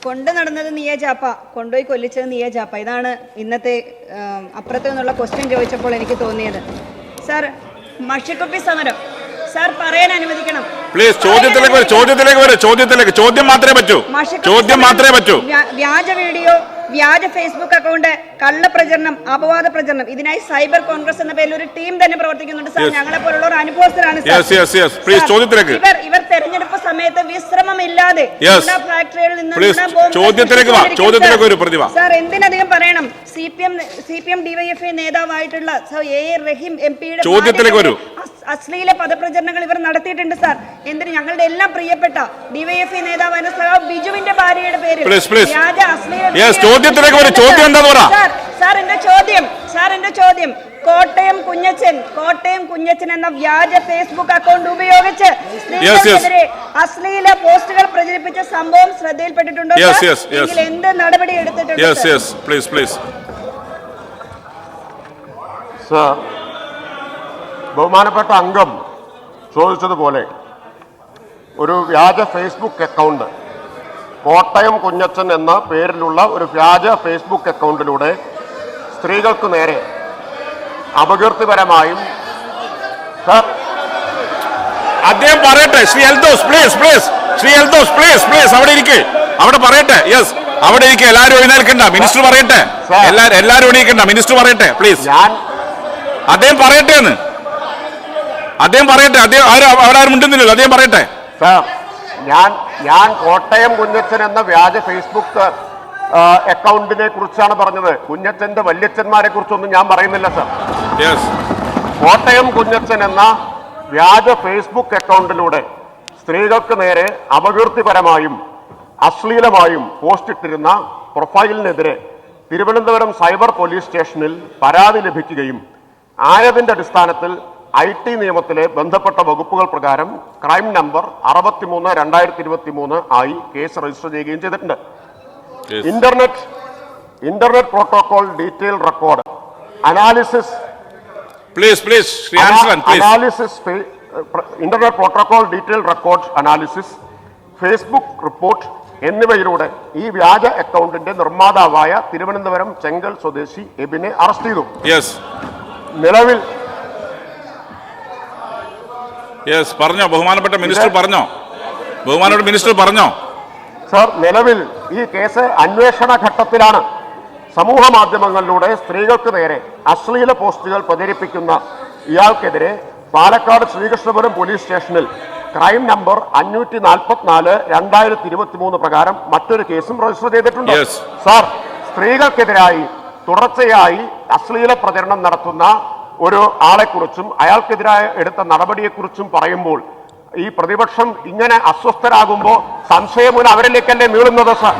കൊണ്ടു നടന്നത് നീയ ചാപ്പ, കൊണ്ടുപോയി കൊല്ലിച്ചത് നീയ ചാപ്പ. ഇതാണ് ഇന്നത്തെ അപ്പുറത്തു നിന്നുള്ള ക്വസ്റ്റ്യൻ ചോദിച്ചപ്പോൾ എനിക്ക് തോന്നിയത്. സാർ, മഷിക്കുപ്പി സമരം സാർ പറയാൻ അനുവദിക്കണം. പ്ലീസ് ചോദ്യം മാത്രമേ പറ്റൂ. വ്യാജ വീഡിയോ, വ്യാജ ഫേസ്ബുക്ക് അക്കൗണ്ട്, കള്ളപ്രചരണം, അപവാദ പ്രചരണം, ഇതിനായി സൈബർ കോൺഗ്രസ് എന്ന പേരിൽ ഒരു ടീം തന്നെ പ്രവർത്തിക്കുന്നുണ്ട് സാർ. ഞങ്ങളെ പോലുള്ളവർ അനുഭവസ്ഥരാണ്. ഇവർ തെരഞ്ഞെടുപ്പ് സമയത്ത് വിശ്രമമില്ലാതെ ഫാക്ടറികളിൽ നിന്ന് സാർ എന്തിനധികം പറയണം, CPM DYFI നേതാവായിട്ടുള്ള റഹീം MP അശ്ലീല പദപ്രചരണങ്ങൾ ഇവർ നടത്തിയിട്ടുണ്ട് സാർ. എന്തിന്? ഞങ്ങളുടെ എല്ലാം പ്രിയപ്പെട്ട DYFI നേതാവായ ബിജുവിന്റെ ഭാര്യയുടെ പേര് വ്യാജ അശ്ലീല. സാർ എന്റെ ചോദ്യം, കോട്ടയം കുഞ്ഞച്ചൻ എന്ന വ്യാജ ഫേസ്ബുക്ക് അക്കൗണ്ട് ഉപയോഗിച്ച് സ്ത്രീകൾക്കെതിരെ അശ്ലീല പോസ്റ്റുകൾ പ്രചരിപ്പിച്ച സംഭവം ശ്രദ്ധയിൽപ്പെട്ടിട്ടുണ്ടോ? എന്ത് നടപടി എടുത്തിട്ടുണ്ട്? ബഹുമാനപ്പെട്ട അംഗം ചോദിച്ചതുപോലെ ഒരു വ്യാജ ഫേസ്ബുക്ക് അക്കൗണ്ട്, കോട്ടയം കുഞ്ഞച്ചൻ എന്ന പേരിലുള്ള ഒരു വ്യാജ ഫേസ്ബുക്ക് അക്കൗണ്ടിലൂടെ സ്ത്രീകൾക്ക് നേരെ അപകീർത്തിപരമായും അദ്ദേഹം പറയട്ടെ. ശ്രീ എൽദോസ് പ്ലീസ് അവിടെ പറയട്ടെ. യെസ്, അവിടെ ഇരിക്കെ. എല്ലാവരും എഴുന്നേൽക്കണ്ട, മിനിസ്റ്റർ പറയട്ടെ. എല്ലാവരും എണീക്കണ്ട, മിനിസ്റ്റർ പറയട്ടെ പ്ലീസ്. അദ്ദേഹം പറയട്ടെ. അദ്ദേഹം അവരാരും മിണ്ടുന്നില്ലല്ലോ, അദ്ദേഹം പറയട്ടെ. സാർ, ഞാൻ കോട്ടയം കുഞ്ഞച്ചൻ എന്ന വ്യാജ ഫേസ്ബുക്ക് അക്കൗണ്ടിനെ കുറിച്ചാണ് പറഞ്ഞത്. കുഞ്ഞച്ചന്റെ വല്യച്ഛന്മാരെ കുറിച്ചൊന്നും ഞാൻ പറയുന്നില്ല സാർ. കോട്ടയം കുഞ്ഞച്ചൻ എന്ന വ്യാജ ഫേസ്ബുക്ക് അക്കൗണ്ടിലൂടെ സ്ത്രീകൾക്ക് നേരെ അപകീർത്തിപരമായും അശ്ലീലമായും പോസ്റ്റിട്ടിരുന്ന പ്രൊഫൈലിനെതിരെ തിരുവനന്തപുരം സൈബർ പോലീസ് സ്റ്റേഷനിൽ പരാതി ലഭിക്കുകയും ആയതിന്റെ അടിസ്ഥാനത്തിൽ IT നിയമത്തിലെ ബന്ധപ്പെട്ട വകുപ്പുകൾ പ്രകാരം ക്രൈം നമ്പർ 63/2023 ആയി കേസ് രജിസ്റ്റർ ചെയ്യുകയും ചെയ്തിട്ടുണ്ട്. Internet protocol detail record analysis internet protocol detail record analysis, Facebook report എന്നിവയിലൂടെ ഈ വ്യാജ അക്കൗണ്ടിന്റെ നിർമ്മാതാവായ തിരുവനന്തപുരം ചെങ്കൽ സ്വദേശി എബിനെ അറസ്റ്റ് ചെയ്തു. നിലവിൽ പറഞ്ഞോ ബഹുമാനപ്പെട്ട മിനിസ്റ്റർ പറഞ്ഞോ. സർ, നിലവിൽ ഈ കേസ് അന്വേഷണ ഘട്ടത്തിലാണ്. സമൂഹ മാധ്യമങ്ങളിലൂടെ സ്ത്രീകൾക്ക് നേരെ അശ്ലീല പോസ്റ്റുകൾ പ്രചരിപ്പിക്കുന്ന ഇയാൾക്കെതിരെ പാലക്കാട് ശ്രീകൃഷ്ണപുരം പോലീസ് സ്റ്റേഷനിൽ ക്രൈം നമ്പർ 544/2023 പ്രകാരം മറ്റൊരു കേസും രജിസ്റ്റർ ചെയ്തിട്ടുണ്ട്. സാർ, സ്ത്രീകൾക്കെതിരായി തുടർച്ചയായി അശ്ലീല പ്രചരണം നടത്തുന്ന ഒരു ആളെക്കുറിച്ചും അയാൾക്കെതിരായ എടുത്ത നടപടിയെക്കുറിച്ചും പറയുമ്പോൾ ഈ പ്രതിപക്ഷം ഇങ്ങനെ അസ്വസ്ഥരാകുമ്പോൾ സംശയം അവരിലേക്കല്ലേ നീളുന്നത് സാർ?